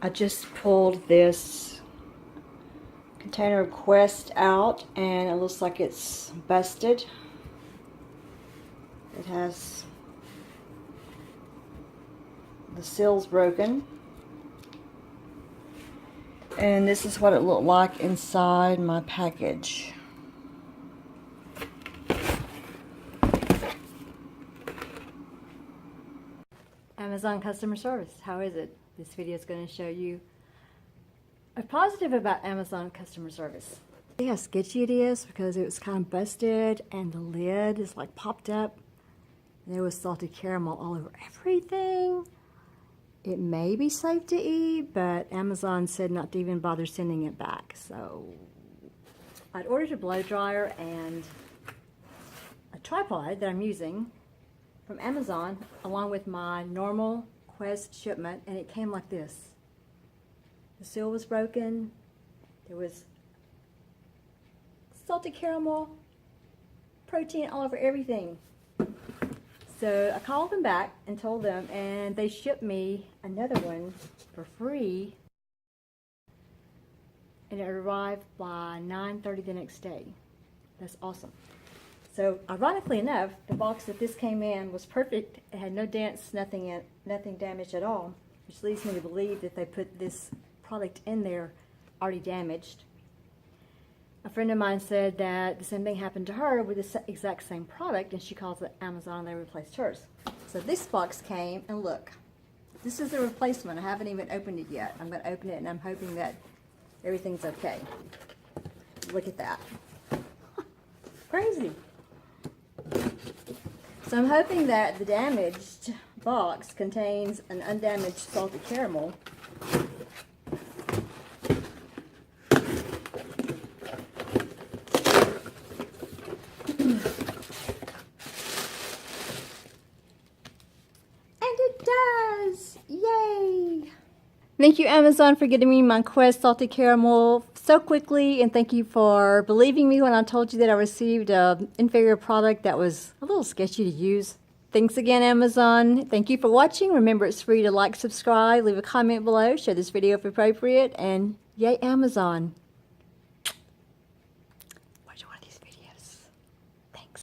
I just pulled this container of Quest out and it looks like it's busted. It has the seal's broken. And this is what it looked like inside my package. Amazon customer service. How is it? This video is going to show you a positive about Amazon customer service. See how sketchy it is because it was kind of busted and the lid is like popped up. There was salted caramel all over everything. It may be safe to eat, but Amazon said not to even bother sending it back. So I'd ordered a blow dryer and a tripod that I'm using from Amazon along with my normal Quest shipment, and it came like this. The seal was broken. There was salted caramel, protein all over everything. So I called them back and told them, and they shipped me another one for free, and it arrived by 9:30 the next day. That's awesome. So ironically enough, the box that this came in was perfect. It had no dents, nothing damaged at all, which leads me to believe that they put this product in there already damaged. A friend of mine said that the same thing happened to her with the exact same product, and she calls it Amazon and they replaced hers. So this box came, and look, this is the replacement. I haven't even opened it yet. I'm going to open it, and I'm hoping that everything's okay. Look at that. Crazy. So I'm hoping that the damaged box contains an undamaged salted caramel. Yay! Thank you, Amazon, for getting me my Quest salted caramel so quickly, and thank you for believing me when I told you that I received an inferior product that was a little sketchy to use. Thanks again, Amazon. Thank you for watching. Remember, it's free to like, subscribe, leave a comment below, share this video if appropriate, and yay, Amazon!